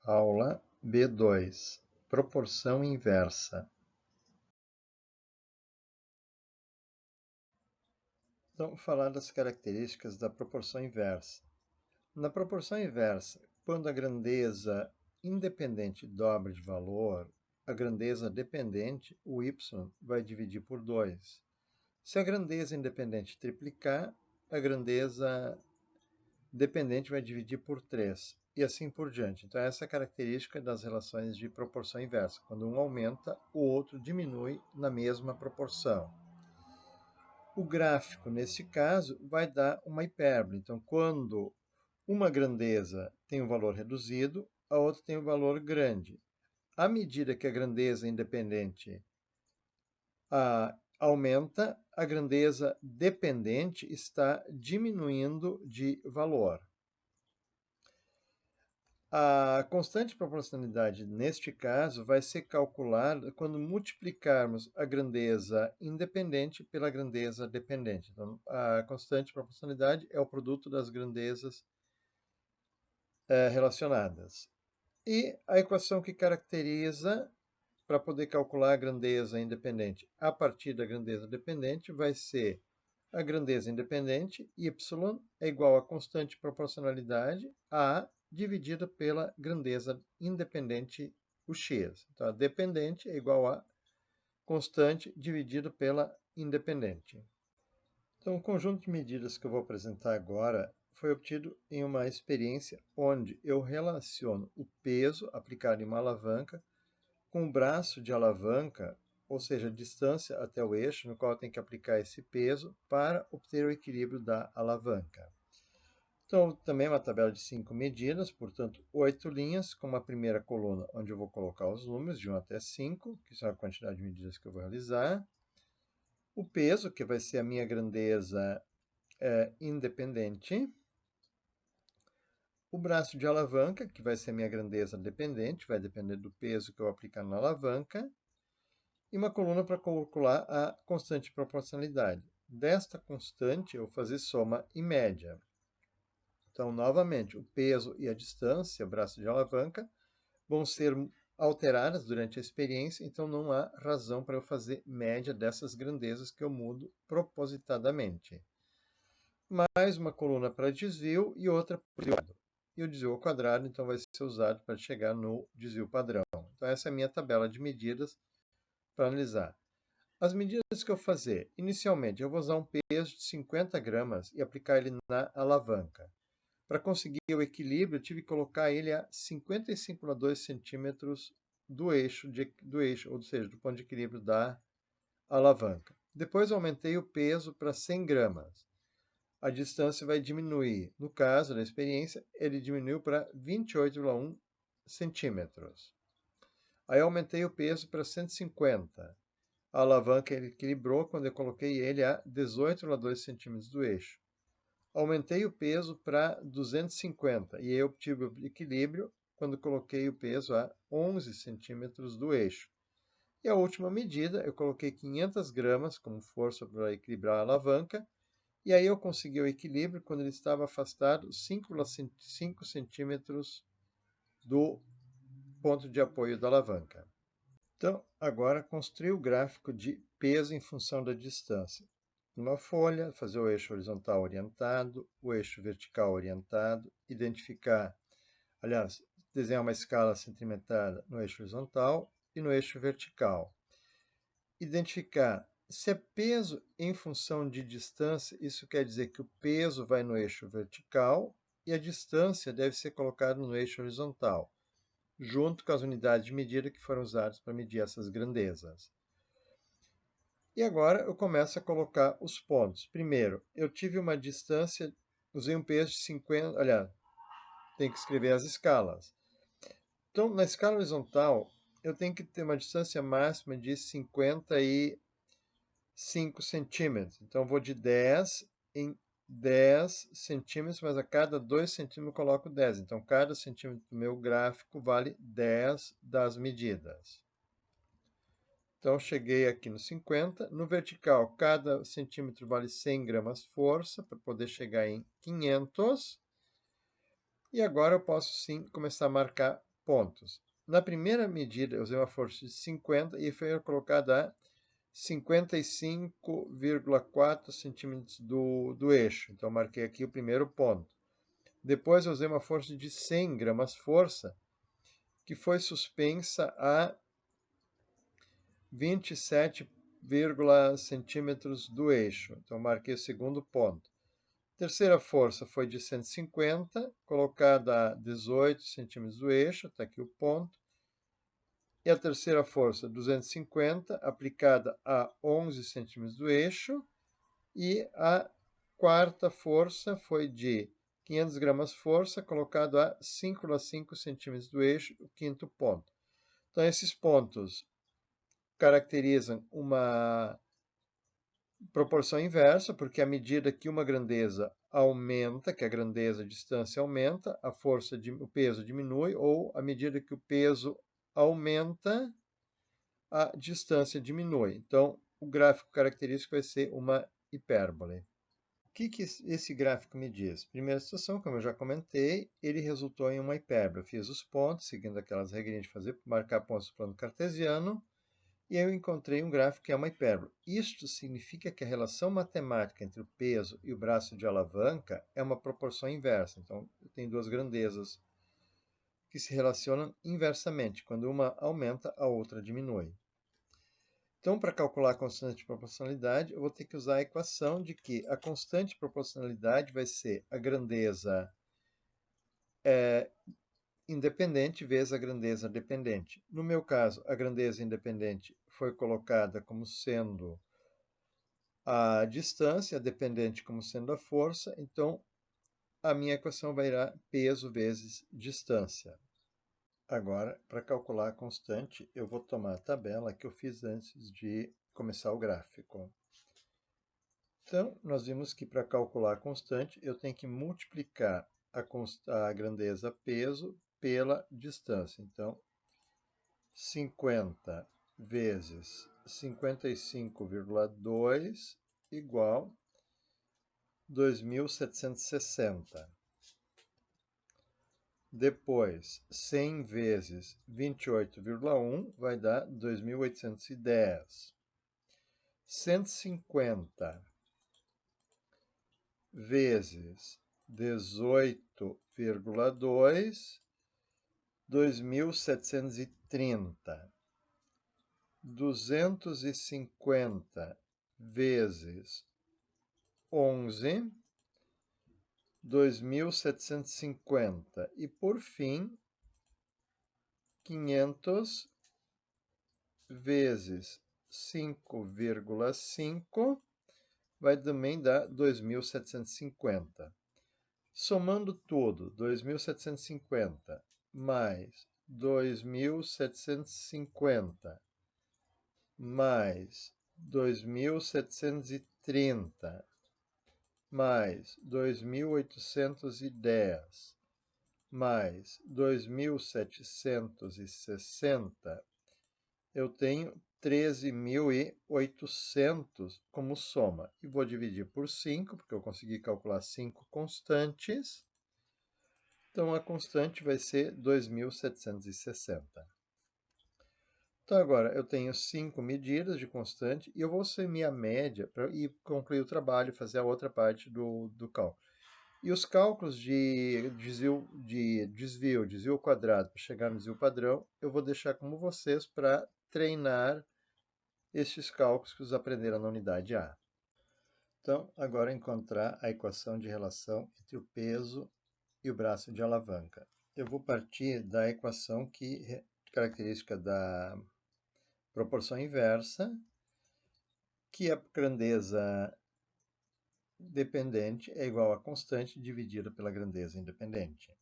Aula B2, proporção inversa. Então, vou falar das características da proporção inversa. Na proporção inversa, quando a grandeza independente dobra de valor, a grandeza dependente, o y, vai dividir por 2. Se a grandeza independente triplicar, a grandeza dependente vai dividir por 3, e assim por diante. Então, essa é a característica das relações de proporção inversa. Quando um aumenta, o outro diminui na mesma proporção. O gráfico, nesse caso, vai dar uma hipérbole. Então, quando uma grandeza tem um valor reduzido, a outra tem um valor grande. À medida que a grandeza independente aumenta, a grandeza dependente está diminuindo de valor. A constante proporcionalidade, neste caso, vai ser calculada quando multiplicarmos a grandeza independente pela grandeza dependente. Então, a constante proporcionalidade é o produto das grandezas relacionadas. E a equação que caracteriza, para poder calcular a grandeza independente a partir da grandeza dependente, vai ser a grandeza independente, y, é igual à constante proporcionalidade, A, dividida pela grandeza independente, o x. Então, a dependente é igual a constante dividido pela independente. Então, o conjunto de medidas que eu vou apresentar agora foi obtido em uma experiência onde eu relaciono o peso aplicado em uma alavanca com o braço de alavanca, ou seja, a distância até o eixo no qual eu tenho que aplicar esse peso para obter o equilíbrio da alavanca. Então, também é uma tabela de 5 medidas, portanto, 8 linhas, com uma primeira coluna onde eu vou colocar os números de 1 até 5, que são a quantidade de medidas que eu vou realizar. O peso, que vai ser a minha grandeza independente. O braço de alavanca, que vai ser a minha grandeza dependente, vai depender do peso que eu aplicar na alavanca. E uma coluna para calcular a constante de proporcionalidade. Desta constante, eu vou fazer soma e média. Então, novamente, o peso e a distância, braço de alavanca, vão ser alteradas durante a experiência, então não há razão para eu fazer média dessas grandezas que eu mudo propositadamente. Mais uma coluna para desvio e outra para desvio. E o desvio ao quadrado, então, vai ser usado para chegar no desvio padrão. Então, essa é a minha tabela de medidas para analisar. As medidas que eu vou fazer, inicialmente, eu vou usar um peso de 50 gramas e aplicar ele na alavanca. Para conseguir o equilíbrio, eu tive que colocar ele a 55,2 centímetros do eixo, ou seja, do ponto de equilíbrio da alavanca. Depois, eu aumentei o peso para 100 gramas. A distância vai diminuir. No caso da experiência, ele diminuiu para 28,1 centímetros. Aí, eu aumentei o peso para 150. A alavanca ele equilibrou quando eu coloquei ele a 18,2 centímetros do eixo. Aumentei o peso para 250 e aí eu obtive o equilíbrio quando coloquei o peso a 11 centímetros do eixo. E a última medida, eu coloquei 500 gramas como força para equilibrar a alavanca, e aí eu consegui o equilíbrio quando ele estava afastado 5,5 centímetros do ponto de apoio da alavanca. Então, agora construir o gráfico de peso em função da distância. Uma folha, fazer o eixo horizontal orientado, o eixo vertical orientado, desenhar uma escala centimetrada no eixo horizontal e no eixo vertical. Identificar se é peso em função de distância, isso quer dizer que o peso vai no eixo vertical e a distância deve ser colocada no eixo horizontal, junto com as unidades de medida que foram usadas para medir essas grandezas. E agora eu começo a colocar os pontos. Primeiro, eu tive uma distância, usei um peso de 50, aliás, tem que escrever as escalas. Então, na escala horizontal, eu tenho que ter uma distância máxima de 55 centímetros. Então, eu vou de 10 em 10 centímetros, mas a cada 2 centímetros eu coloco 10. Então, cada centímetro do meu gráfico vale 10 das medidas. Então, cheguei aqui no 50. No vertical, cada centímetro vale 100 gramas força, para poder chegar em 500. E agora eu posso, sim, começar a marcar pontos. Na primeira medida, eu usei uma força de 50 e foi colocada a 55,4 centímetros do eixo. Então, marquei aqui o primeiro ponto. Depois, eu usei uma força de 100 gramas força, que foi suspensa a 27 centímetros do eixo. Então, marquei o segundo ponto. Terceira força foi de 150, colocada a 18 centímetros do eixo, está aqui o ponto. E a terceira força, 250, aplicada a 11 centímetros do eixo. E a quarta força foi de 500 gramas força, colocado a 5,5 centímetros do eixo, o quinto ponto. Então, esses pontos caracterizam uma proporção inversa, porque à medida que uma grandeza aumenta, que a grandeza, a distância aumenta, a força, o peso diminui, ou à medida que o peso aumenta, a distância diminui. Então, o gráfico característico vai ser uma hipérbole. O que esse gráfico me diz? Primeira situação, como eu já comentei, ele resultou em uma hipérbole. Eu fiz os pontos, seguindo aquelas regrinhas de marcar pontos no plano cartesiano, e eu encontrei um gráfico que é uma hipérbole. Isto significa que a relação matemática entre o peso e o braço de alavanca é uma proporção inversa. Então, eu tenho duas grandezas que se relacionam inversamente. Quando uma aumenta, a outra diminui. Então, para calcular a constante de proporcionalidade, eu vou ter que usar a equação de que a constante de proporcionalidade vai ser a grandeza independente vezes a grandeza dependente. No meu caso, a grandeza independente foi colocada como sendo a distância, a dependente como sendo a força, então a minha equação vai dar peso vezes distância. Agora, para calcular a constante, eu vou tomar a tabela que eu fiz antes de começar o gráfico. Então, nós vimos que para calcular a constante, eu tenho que multiplicar a grandeza peso pela distância. Então, 50 vezes 55,2 igual 2.760. Depois, 100 vezes 28,1 vai dar 2.810. 150 vezes 18,2, 2.730. 250 vezes 11, 2.750. E, por fim, 500 vezes 5,5 vai também dar 2.750. Somando tudo, 2.750 mais 2.750 mais 2.730 mais 2.810 mais 2.760, eu tenho 13.800 como soma. E vou dividir por 5, porque eu consegui calcular 5 constantes. Então, a constante vai ser 2.760. Então, agora, eu tenho 5 medidas de constante e eu vou assumir a média para ir concluir o trabalho, fazer a outra parte do cálculo. E os cálculos de desvio quadrado para chegar no desvio padrão, eu vou deixar como vocês para treinar estes cálculos que vocês aprenderam na unidade A. Então, agora encontrar a equação de relação entre o peso e o braço de alavanca. Eu vou partir da equação característica da proporção inversa, que a grandeza dependente é igual a constante dividida pela grandeza independente.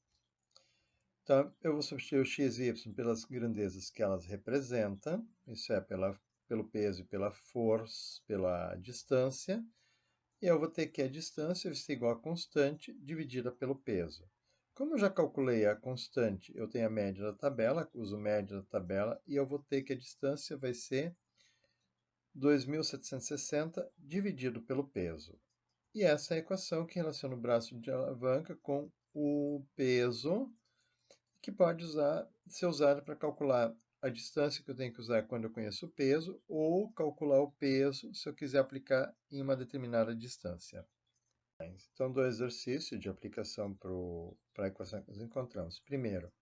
Então, eu vou substituir o x e y pelas grandezas que elas representam, isso é, pelo peso e pela força, pela distância, e eu vou ter que a distância vai ser igual a constante dividida pelo peso. Como eu já calculei a constante, eu tenho a média da tabela, uso média da tabela, e eu vou ter que a distância vai ser 2.760 dividido pelo peso. E essa é a equação que relaciona o braço de alavanca com o peso. que pode ser usado para calcular a distância que eu tenho que usar quando eu conheço o peso, ou calcular o peso se eu quiser aplicar em uma determinada distância. Então, do exercício de aplicação para a equação que nós encontramos. Primeiro,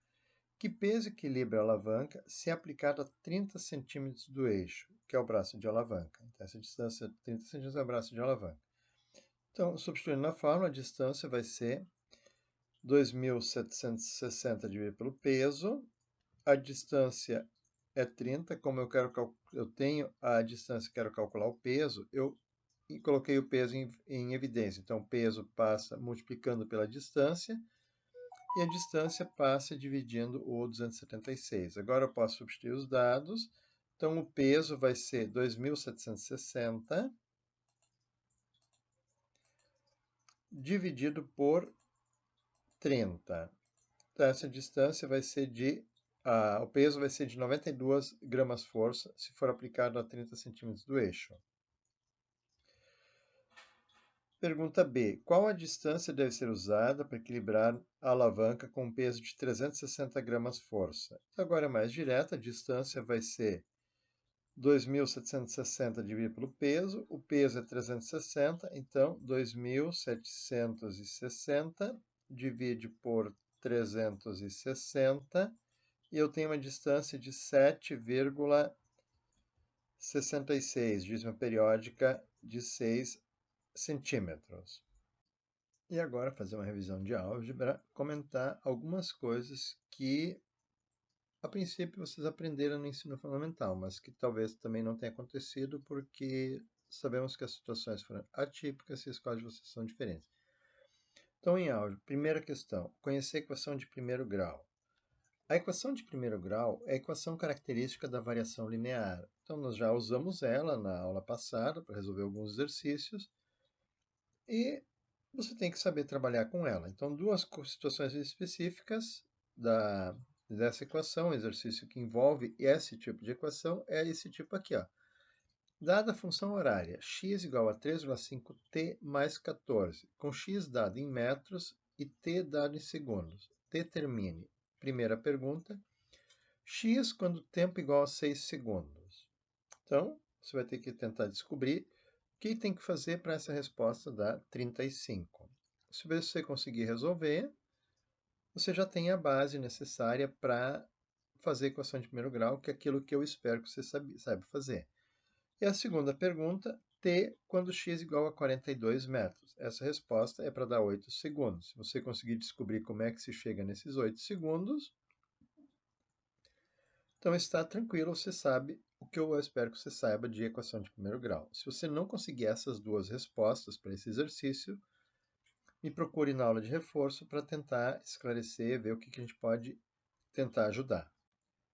que peso equilibra a alavanca se aplicado a 30 centímetros do eixo, que é o braço de alavanca? Então, essa distância, 30 centímetros, é o braço de alavanca. Então, substituindo na fórmula, a distância vai ser 2.760 dividido pelo peso. A distância é 30, como eu tenho a distância e quero calcular o peso, eu coloquei o peso em evidência. Então, o peso passa multiplicando pela distância, e a distância passa dividindo o 276. Agora eu posso substituir os dados. Então, o peso vai ser 2.760 dividido por 30. Então, essa distância vai ser o peso vai ser de 92 gramas força se for aplicado a 30 centímetros do eixo. Pergunta B. Qual a distância deve ser usada para equilibrar a alavanca com um peso de 360 gramas força? Então, agora é mais direta, a distância vai ser 2.760 dividido pelo peso, o peso é 360, então 2.760 divide por 360, e eu tenho uma distância de 7,66, dízima periódica de 6 centímetros. E agora fazer uma revisão de álgebra, comentar algumas coisas que a princípio vocês aprenderam no ensino fundamental, mas que talvez também não tenha acontecido porque sabemos que as situações foram atípicas e as escolas de vocês são diferentes. Então, em álgebra, primeira questão, conhecer a equação de primeiro grau. A equação de primeiro grau é a equação característica da variação linear. Então, nós já usamos ela na aula passada para resolver alguns exercícios e você tem que saber trabalhar com ela. Então, duas situações específicas dessa equação, exercício que envolve esse tipo de equação, é esse tipo aqui, ó. Dada a função horária x igual a 3,5t mais 14, com x dado em metros e t dado em segundos, determine, primeira pergunta, x quando o tempo igual a 6 segundos. Então, você vai ter que tentar descobrir o que tem que fazer para essa resposta dar 35. Se você conseguir resolver, você já tem a base necessária para fazer a equação de primeiro grau, que é aquilo que eu espero que você saiba fazer. E a segunda pergunta, t quando x igual a 42 metros. Essa resposta é para dar 8 segundos. Se você conseguir descobrir como é que se chega nesses 8 segundos, então está tranquilo, você sabe o que eu espero que você saiba de equação de primeiro grau. Se você não conseguir essas duas respostas para esse exercício, me procure na aula de reforço para tentar esclarecer, ver o que a gente pode tentar ajudar.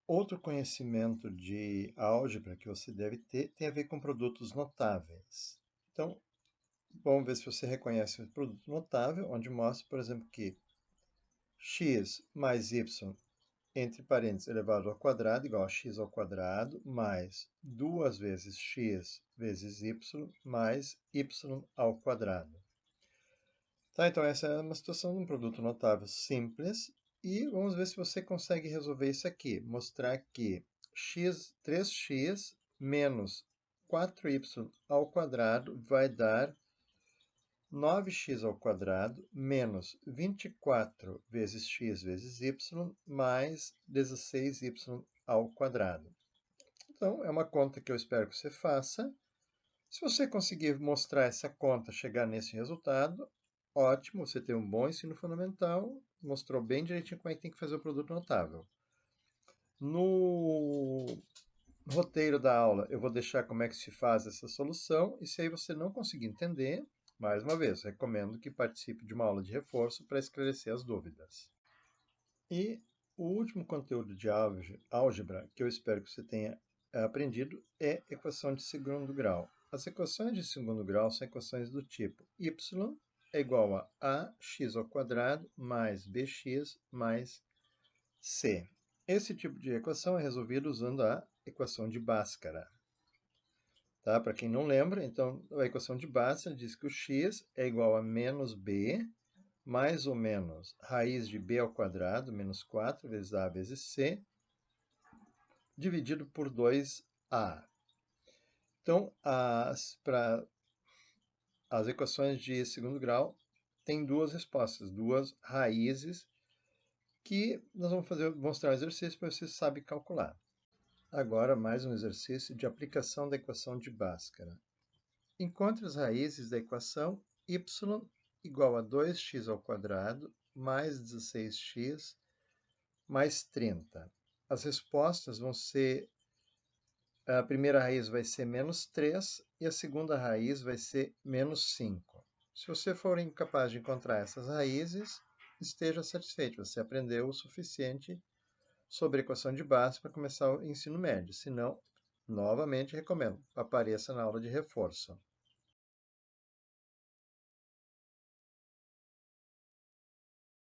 Outro conhecimento de álgebra que você deve ter tem a ver com produtos notáveis. Então, vamos ver se você reconhece o produto notável, onde mostra, por exemplo, que x mais y entre parênteses elevado ao quadrado igual a x ao quadrado mais 2 vezes x vezes y mais y ao quadrado. Tá, então essa é uma situação de um produto notável simples e vamos ver se você consegue resolver isso aqui. Mostrar que 3x menos 4y ao quadrado vai dar 9x ao quadrado menos 24 vezes x vezes y mais 16y ao quadrado. Então, é uma conta que eu espero que você faça. Se você conseguir mostrar essa conta, chegar nesse resultado, ótimo, você tem um bom ensino fundamental, mostrou bem direitinho como é que tem que fazer o produto notável. No roteiro da aula, eu vou deixar como é que se faz essa solução, e se aí você não conseguir entender, mais uma vez, recomendo que participe de uma aula de reforço para esclarecer as dúvidas. E o último conteúdo de álgebra que eu espero que você tenha aprendido é equação de segundo grau. As equações de segundo grau são equações do tipo y é igual a ax ao quadrado mais bx mais c. Esse tipo de equação é resolvido usando a equação de Bhaskara. Tá? Para quem não lembra, então a equação de Bhaskara diz que o x é igual a menos b mais ou menos raiz de b ao quadrado, menos 4 vezes a vezes c, dividido por 2a. Então, para as equações de segundo grau têm duas respostas, duas raízes, que nós vamos mostrar um exercício para você saber calcular. Agora, mais um exercício de aplicação da equação de Bhaskara. Encontre as raízes da equação y igual a 2x ao quadrado mais 16x mais 30. As respostas vão ser, a primeira raiz vai ser menos 3 e a segunda raiz vai ser menos 5. Se você for incapaz de encontrar essas raízes, esteja satisfeito, você aprendeu o suficiente sobre equação de Bhaskara para começar o ensino médio. Se não, novamente recomendo, apareça na aula de reforço.